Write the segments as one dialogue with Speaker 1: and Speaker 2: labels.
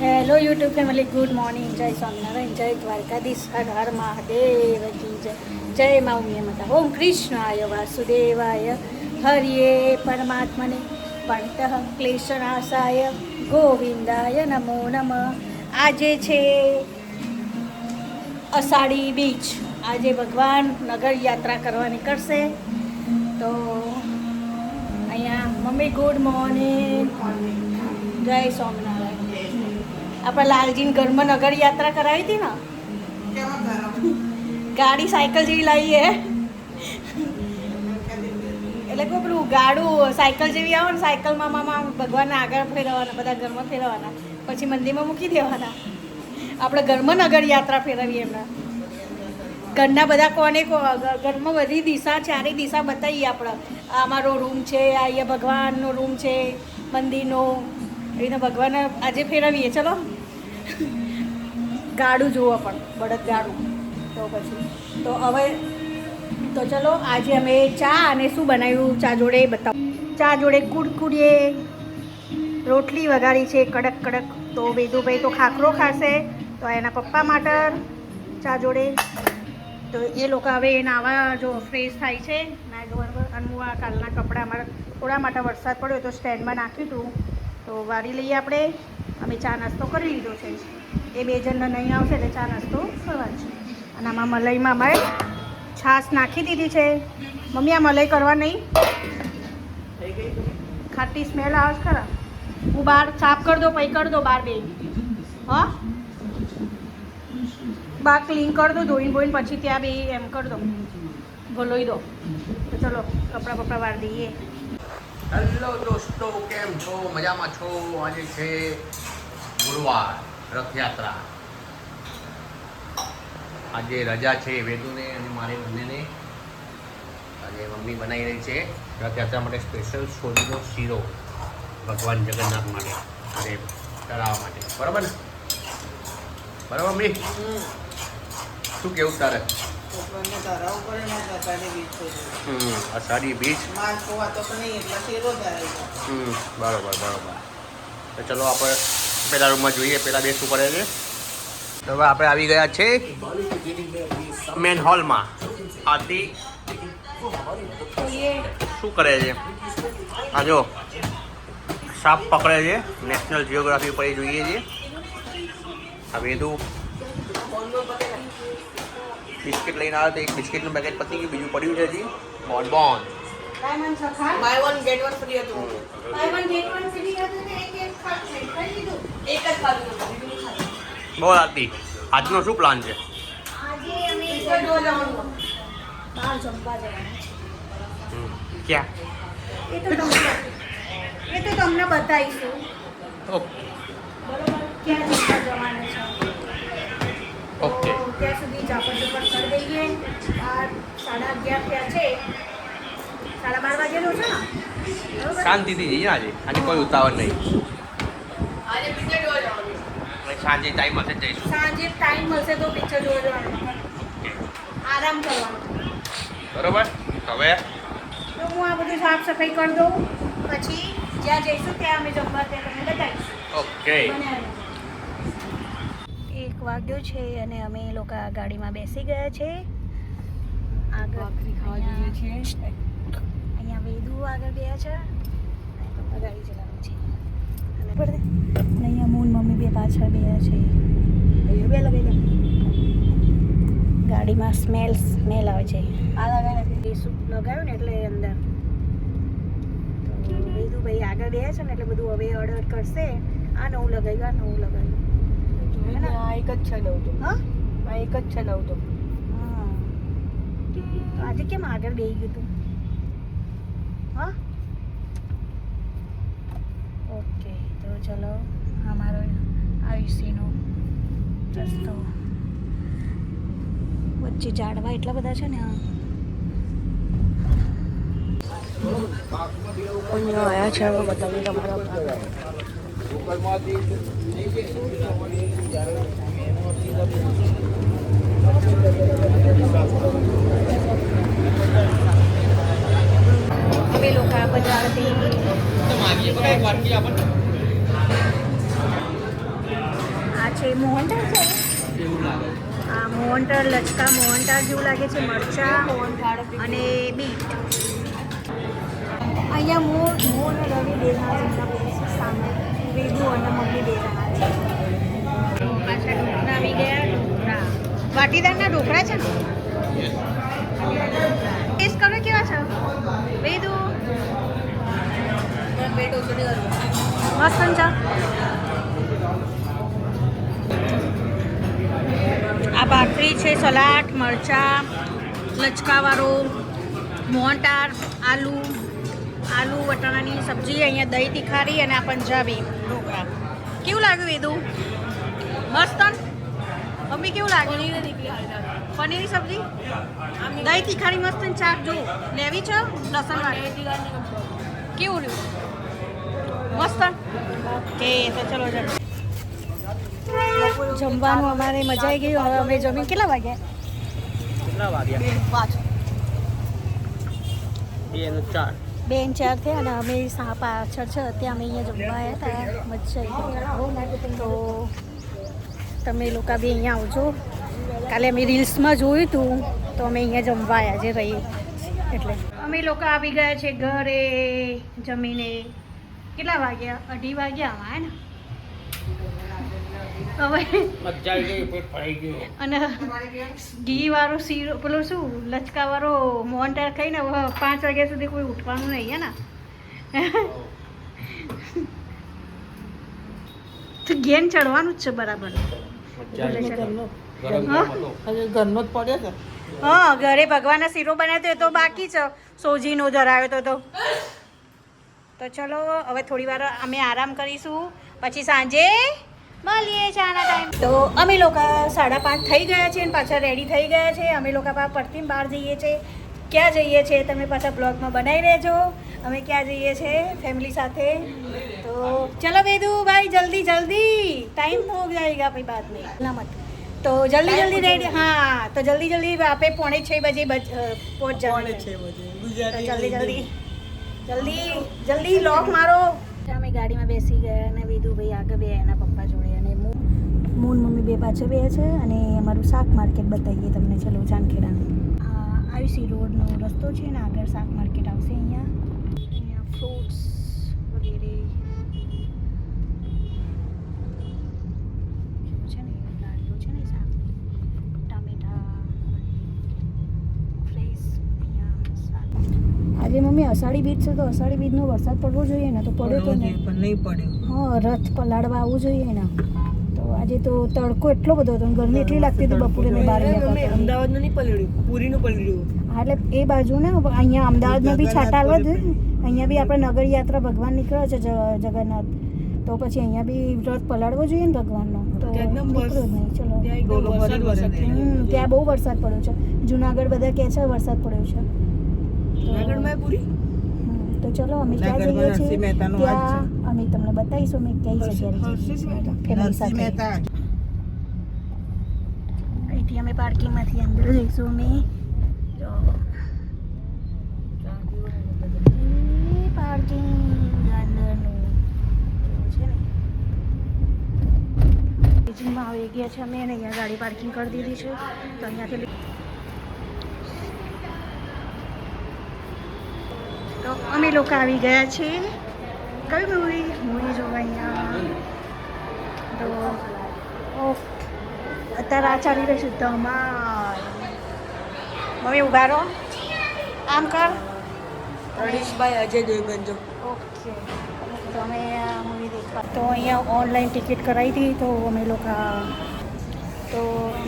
Speaker 1: Hello YouTube family, good morning. જય સ્વામિનારાયણ, જય દ્વારકાધીશ, હર હર મહાદેવ કી જય. જય મા ઉમિયા માતા. ઓમ કૃષ્ણાય વાસુદેવાય હરિયે પરમાત્મને પંત ક્લેશનાશાય ગોવિંદાય નમો નમઃ. આજે છે અષાઢી બીજ. આજે ભગવાન નગર યાત્રા કરવા નીકળશે. તો અહીંયા મમ્મી ગુડ મોર્નિંગ, જય સ્વામિનારાયણ. આપણે લાલજીને ઘરમાં નગર યાત્રા કરાવી હતી ને, ગાડી સાયકલ જેવી લાવીએ એટલે કોઈ પેલું ગાડું સાયકલ જેવી આવે ને, સાયકલમાં મામા ભગવાનને આગળ ફેરવવાના, બધા ઘરમાં ફેરવવાના, પછી મંદિરમાં મૂકી દેવાના. આપણે ઘરમાં નગર યાત્રા ફેરવીએ એમના ઘરના બધા કોને ઘરમાં બધી દિશા, ચારે દિશા બતાવીએ. આપણે આ અમારો રૂમ છે, આ અહીંયા ભગવાનનો રૂમ છે, મંદિરનો, એ રીતે ભગવાન આજે ફેરવીએ. ચલો ગાડું જુઓ, પણ બળદ ગાડું. તો પછી તો હવે તો ચલો આજે અમે ચા અને શું બનાવ્યું ચા જોડે બતાવો. ચા જોડે કુડકુડીએ રોટલી વઘારી છે કડક કડક. તો વેદુભાઈ તો ખાખરો ખાશે, તો એના પપ્પા માટે ચા જોડે. તો એ લોકો હવે નાવા જો ફ્રેશ થાય છે ના બરાબર. અને હું આ કાલના કપડાં અમારા થોડા માટે વરસાદ પડ્યો તો સ્ટેન્ડમાં નાખ્યું હતું, તો વારી લઈએ આપણે. અમે ચા નાસ્તો કરી લીધો છે. એ બે જણને નહીં આવશે એટલે ચા નાસ્તો કરવાનો છે. અને આમાં મલાઈમાં અમારે છાશ નાખી દીધી છે. મમ્મી આ મલાઈ કરવા નહીં, ખાટી સ્મેલ આવે છે ખરા. હું બહાર સાફ કરી દો, પછી કરી દો બહાર બે. હા, બહાર ક્લીન કરી દો, ધોઈને બોઈને પછી ત્યાં બે એમ કરી દો, ભલોઈ દો. તો ચલો કપડાં બપડા વાર દઈએ.
Speaker 2: હેલો દોસ્તો, કેમ છો? મજામાં છો? આજે છે ગુરુવાર, રથયાત્રા. આજે રજા છે વેદુને અને મારે બંનેને. આજે મમ્મી બનાવી રહી છે રથયાત્રા માટે સ્પેશિયલ સોજીનો શીરો ભગવાન જગન્નાથ માટે અને ચડાવવા માટે. બરાબર ને? બરાબર મમ્મી? શું કેવું તારે? અષાઢી બીજ. બરોબર બરોબર. તો ચલો આપણે પેલા રૂમમાં જોઈએ, પેલા બેસવું પડે છે. તો હવે આપણે આવી ગયા છે મેન હોલમાં. આરતી શું કરે છે? આ જો સાપ પકડે છે, નેશનલ જિયોગ્રાફી પર જોઈએ છે. હવે તો બિસ્કિટ લઈને આવ્યો તો એક બિસ્કિટનું પેકેટ પતી ગયું, બીજું પડ્યું છે હજી. બોન બોન
Speaker 3: buy one get one free હતું.
Speaker 2: બહુ આરતી, આજનો શું પ્લાન છે? ક્યાં?
Speaker 1: એ તો તમને બતાવીશું.
Speaker 2: ઓકે
Speaker 1: બરોબર, ક્યાં જગ્યા જવાના છે.
Speaker 2: ઓકે.
Speaker 1: ત્યાં સુધી ઝાપડ ઝાપડ કરી દઈએ. 11:30 થયા છે, 12:30 વાગેલું છે ને. બરોબર,
Speaker 2: શાંતિથી જઈએ આજે. આજે કોઈ ઉતાવળ નહીં.
Speaker 3: આજે પિક્ચર જોવા જવાનું.
Speaker 2: સાંજે ટાઈમ હશે જઈશું.
Speaker 1: સાંજે ટાઈમ મળશે તો પિક્ચર જોવા જવાનું, આરામ કરવાનો.
Speaker 2: બરોબર. હવે
Speaker 1: તો હું આ બધું સાફ સફાઈ કરી દઉં, પછી જ્યાં જઈશું ત્યાં અમે જમવા ત્યાં તમને બતાવીશું.
Speaker 2: ઓકે.
Speaker 1: 1 વાગ્યો છે અને અમે લોકો ગાડીમાં બેસી ગયા છે. આગળ
Speaker 3: ખાવા જોઈએ છે.
Speaker 1: અહીંયા વેદુ આગળ ગયા છે, પપ્પા ગાડી ચલાવે છે. અને અહીંયા મૂન મમ્મી બે પાછળ ગયા છે. ગાડીમાં સ્મેલ આવે છે. આ લગાવી શું લગાવ્યું ને એટલે અંદર. તો વેદુભાઈ આગળ ગયા છે ને એટલે બધું હવે ઓર્ડર કરશે. આ નવું લગાવ્યું, આ નવું લગાવ્યું.
Speaker 3: એક જ છે નવ તો.
Speaker 1: હા,
Speaker 3: એક જ છે નવ તો.
Speaker 1: હા. તો આજે કેમ આગળ બેસી ગયું તું? હા, ઓકે. તો ચલો અમારો આયુષીનો રસ્તો. વચ્ચે ઝાડવા એટલા બધા છે ને.
Speaker 3: અહીંયા આવ્યા છે, હવે બતાવીએ તમારા
Speaker 1: હવે લોકો આ બજારથી છે મોહનથાળ છે
Speaker 2: એવું લાગે
Speaker 1: આ મોહનથાળ લચકા મોહનથાળ જેવું લાગે છે મરચાં અને બીટ અહીંયા મોર અને રવિ બે જણા સામે વેદુ અને મમ્મી બે જણા છે પાછા ઢોકળા આવી ગયા ઢોકળા વાટીદારના ઢોકળા છે ને ટેસ્ટ કરો કેવા છે વેદુ મસ્ત છે આ ભાખરી છે સલાડ મરચાં લચકાવાળો મોહનથાળ આલુ વટાણાની સબ્જી અહીંયા દહીં તીખારી અને આ પંજાબી ઢોકળા કેવું લાગ્યું વેદુ મસ્ત મમ્મી કેવું લાગ્યું પનીરની સબ્જી દહીં તીખારી મસ્ત ચાટ જો લેવી છે લસણ કેવું રહ્યું મસ્ત ઓકે તો ચલો જમવાનું અમારે મજા આવી ગઈ હવે અમે જમીન કેટલા વાગ્યા
Speaker 2: કેટલા વાગ્યા 2:04
Speaker 1: 2 અને 4 થયા અને અમે પાછળ છે ત્યાં અમે અહીંયા જમવા આવ્યા હતા મજા આવી ગઈ તો તમે લોકો બી અહીંયા આવજો કાલે અમે રીલ્સમાં જોયું હતું તો અમે અહીંયા જમવા આવ્યા જે રહી એટલે અમે લોકો આવી ગયા છે ઘરે જમીને કેટલા વાગ્યા 2:30 વાગ્યા હે ને હવે
Speaker 2: મજા આવી ગઈ પેટ ભરાઈ ગયું
Speaker 1: અને ઘી વાળો શીરો પેલો શું લચકા વાળો મોહનથાળ ખાઈને હવે 5 વાગ્યા સુધી કોઈ ઉઠવાનું નહીં હે ને તો ઘેન ચડવાનું જ છે બરાબર
Speaker 3: ઘરનો જ પડ્યો છે
Speaker 1: હા ઘરે ભગવાનનો શીરો બનાવ્યો તો બાકી છે સોજીનો ધરાવ્યો તો ચલો હવે થોડી વાર અમે આરામ કરીશું પછી સાંજે મળીએ ચાના ટાઈમ તો અમે લોકો 5:30 થઈ ગયા છે અને પાછા રેડી થઈ ગયા છે અમે લોકો પરથી બહાર જઈએ છીએ ક્યાં જઈએ છીએ તમે પાછા બ્લોગમાં બનાવી રહેજો અમે ક્યાં જઈએ છીએ ફેમિલી સાથે તો ચલો વેદુ ભાઈ જલ્દી ટાઈમ हो जाएगा भाई बाद में सलामत तो जल्दी रेडी हाँ तो जल्दी वहाँ पे 5:45 बजे पहुँच जाना तो जल्दी लॉक मारो અમે ગાડીમાં બેસી ગયા અને વેદુભાઈ આગળ બે એના પપ્પા જોડે અને મૂન મમ્મી બે પાછળ બે છે અને અમારું શાક માર્કેટ બતાવીએ તમને ચલો જાનખેડાનું આયુસી રોડનો રસ્તો છે ને આગળ શાક માર્કેટ આવશે અહીંયા ફ્રૂટ્સ વગેરે છે ને ગાડીઓ છે ને શાક ટામેટા ફ્રેશ અહીંયા શાક આજે મમ્મી અષાઢી બીજ છે તો અષાઢી બીજનો વરસાદ પડવો જોઈએ ને તો પડ્યો તો નહીં
Speaker 3: પણ નહીં પડ્યો
Speaker 1: હા રથ પલાળવા આવવું જોઈએ ને તો આજે તો તડકો એટલો બધો હતો ગરમી એટલી લાગતી હતી બપોરે મેં બહાર
Speaker 3: અમદાવાદનું નહીં પલળ્યું પૂરીનું પલળ્યું
Speaker 1: હા એટલે એ બાજુ ને અહીંયા અમદાવાદમાં બી છાંટા આવે છે અહીંયા બી આપણે નગર યાત્રા ભગવાન નીકળે છે જગન્નાથ તો પછી અહીંયા બી રથ પલાળવો જોઈએ ને ભગવાનનો તો નીકળ્યો જ નહીં ચલો ત્યાં બહુ વરસાદ પડ્યો છે જુનાગઢ બધા કહે છે વરસાદ પડ્યો છે
Speaker 3: જુનાગઢમાં પૂરી
Speaker 1: તો ચલો અમે ક્યાં જઈએ છીએ ત્યાં અમે તમને બતાવીશું અમે કઈ જગ્યાએ ફેમિલી સાથે અહીંથી અમે પાર્કિંગમાંથી અંદર જઈશું અમે પાર્કિંગ અંદરનું છે ને બીજીમાં આવી ગયા છે અમે અહીંયા ગાડી પાર્કિંગ કરી દીધી છે તો અહીંયાથી તો અમે લોકો આવી ગયા છીએ કઈ મૂવી જોવા અહીંયા તો અત્યારે આ ચાલી રહી છે ધમાલ મમ્મી ઉભા રહો આમ કર
Speaker 3: હરીશભાઈ અજય દેવગન જો
Speaker 1: ઓકે તો અમે આ મૂવી દેખવા તો અહીંયા ઓનલાઈન ટિકિટ કરાવી હતી તો અમે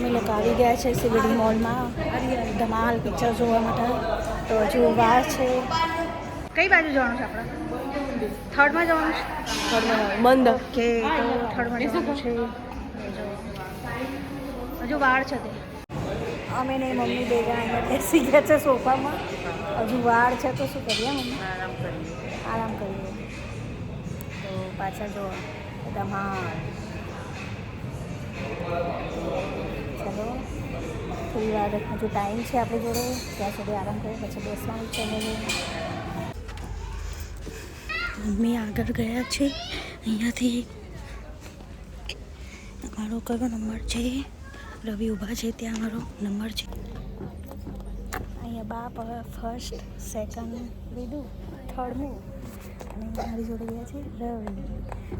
Speaker 1: લોકો આવી ગયા છે સીવીડી મોલમાં ધમાલ પિક્ચર જોવા માટે તો હજુ વાર છે કઈ બાજુ જવાનું છે આપણે થર્ડમાં જવાનું છે
Speaker 3: બંધ
Speaker 1: ઓકે તો થર્ડમાં જવાનું છે હજુ વાર છે તે અમે ને મમ્મી બે જણા અહીંયા બેસી ગયા છે સોફામાં હજુ વાર છે તો શું કરીએ મમ્મી આરામ કરીએ તો પાછા જો ધમાલ ચલો થોડી વાર હજુ ટાઈમ છે આપણી જોડે ત્યાં સુધી આરામ કરીએ પછી બેસવાનું છે મમ્મી આગળ ગયા છે અહીંયાથી અમારો કયો નંબર છે? રવિ ઊભા છે ત્યાં અમારો નંબર છે. અહીંયા બાપ ફર્સ્ટ સેકન્ડ લીધું, થર્ડનું અને મારી જોડે ગયા છે રવિ.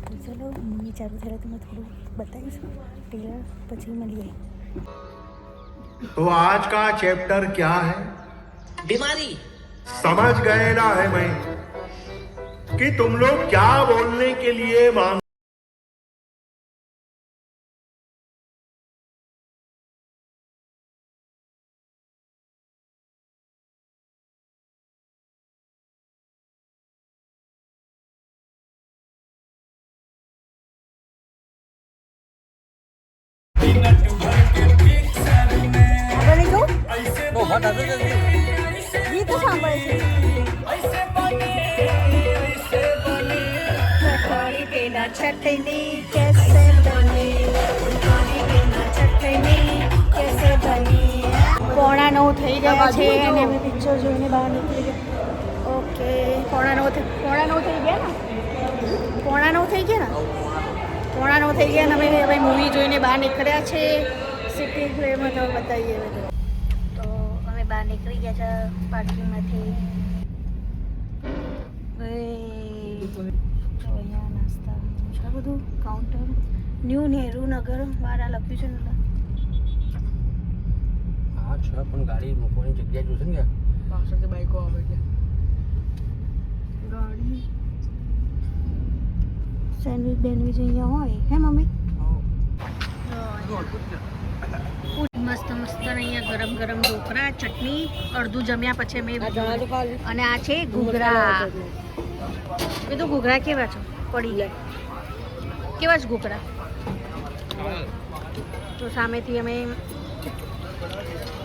Speaker 1: તો ચલો મૂવી ચાલુ થયેલા તમને થોડું બતાવીશું ટ્રેલર, પછી મળીએ.
Speaker 4: तो आज का चैप्टर क्या है?
Speaker 3: बीमारी.
Speaker 4: समझ गए ना है मैं कि तुम लोग क्या बोलने के लिए मांग.
Speaker 1: આગળ જો ગીત સાંભળે છે. કઠોળી કેના ચટણી કેસે બની, કઠોળી કેના ચટણી કેસે બની. 9:45 થઈ ગયા છે અને અમે પિક્ચર જોઈને બહાર નીકળી ગયા. ઓકે 9:45 થઈ ગયા ને, 9:45 થઈ ગયા ને, 9:45 થઈ ગયા ને અમે હવે મૂવી જોઈને બહાર નીકળ્યા છે. સિટી ફ્લેમાં તો બતાવીએ બધું. તો અમે બહાર નીકળી ગયા છે પાર્કિંગમાંથી. તો અહીંયા નાસ્તા છે બધું કાઉન્ટર. ન્યૂ નહેરુ નગર વાળા લખ્યું છે ને.
Speaker 2: હા છે પણ ગાડી મૂકવાની જગ્યા જોશે ને.
Speaker 3: પાછળથી બાઈકો આવે છે.
Speaker 1: ગાડી સેન્ડવિચ બેન્ડવિચ અહીંયા હોય હે મમ્મી? મસ્ત મસ્ત અહીંયા ગરમ ગરમ ઢોકળા, ચટણી, અડધું જમ્યા પછી મેં અને આ છે ઘૂઘરા. મેં તો ઘૂઘરા કેવા છો પડી ગયા, કેવા જ ઘૂઘરા. તો સામેથી અમે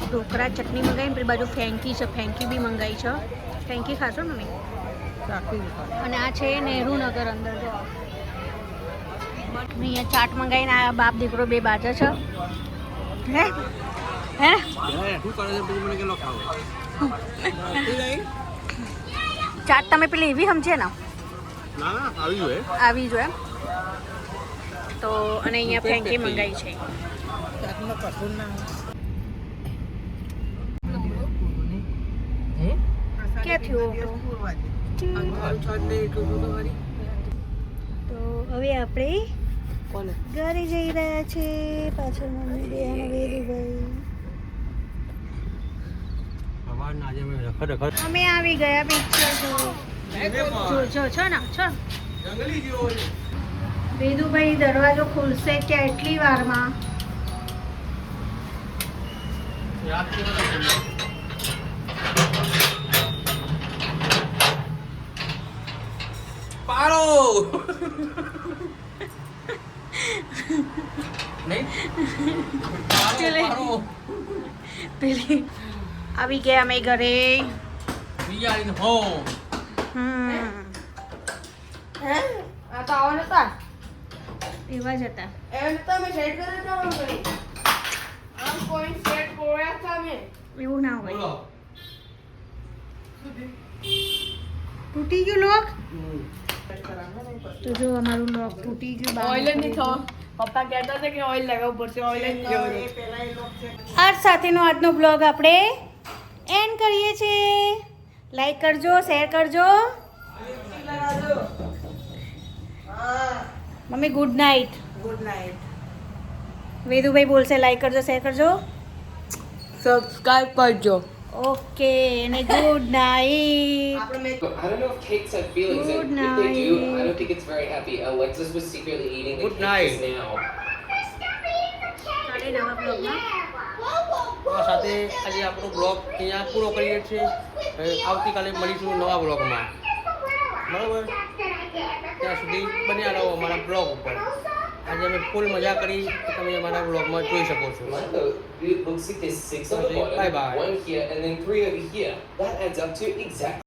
Speaker 1: ઢોકળા ચટણી મંગાવી, પેલી બાજુ ફેંકી છે, ફેંકી બી મંગાવી છે. ફેંકી ખાશો ને નહીં? અને આ છે નહેરુનગર અંદર. જો અહીંયા ચાટ મંગાવીને આ બાપ દીકરો બે બાજા છે. હે હે ચાટ તમે પેલી એવી સમજે ને આવી જોઈએ. તો અને અહીંયા ફેંકી મંગાવી છે. ક્યાં થયું? તો હવે આપણે ઘરે જઈ રહ્યા છે. પાછળ મમ્મી બેન વેદુભાઈ. અમે આવી ગયા પિક્ચર જો છો ને છો. વેદુભાઈ દરવાજો ખુલશે કેટલી વારમાં?
Speaker 2: પાડો
Speaker 1: પેલી આવી ગયા અમે ઘરે. એવા જ હતા. એવું ના હોય. તૂટી ગયું લોક. તો જો અમારું લોક તૂટી ગયું.
Speaker 3: ઓઇલ જ નહીં થવા. પપ્પા કહેતા હતા કે ઓઇલ લગાવવું પડશે. ઓઇલ જ નહીં.
Speaker 1: આ સાથેનો આજનો બ્લોગ આપણે એન્ડ કરીએ છીએ. લાઈક કરજો, શેર કરજો. Mummy good night.
Speaker 3: Good night.
Speaker 1: વેદુભાઈ બોલશે લાઈક કરજો, શેર કરજો.
Speaker 3: સબસ્ક્રાઇબ કરજો.
Speaker 1: ઓકે અને ગુડ નાઇટ.
Speaker 3: આપણે મેં
Speaker 5: I don't know if cakes have feelings,
Speaker 1: Good
Speaker 5: and if they do, I
Speaker 1: night.
Speaker 5: don't think it's very happy. Alexis was secretly eating the
Speaker 2: Good
Speaker 5: cake
Speaker 2: night.
Speaker 5: just now.
Speaker 1: ચાલે નવા બ્લોગમાં.
Speaker 2: આ સાથે આજે આપણો blog અહીંયા પૂરો કરીએ છીએ. આવતીકાલે મળીશું નવા બ્લોગમાં. બરાબર, ત્યાં સુધી બન્યા રહો અમારા બ્લોગ ઉપર. આજે અમે ફૂલ મજા કરી, તમે અમારા બ્લોગમાં જોઈ શકો છો.
Speaker 5: It looks like there's 6 on the
Speaker 2: Okay,
Speaker 5: bottom,
Speaker 2: bye-bye.
Speaker 5: 1 here, and then 3 over here. That adds up to exactly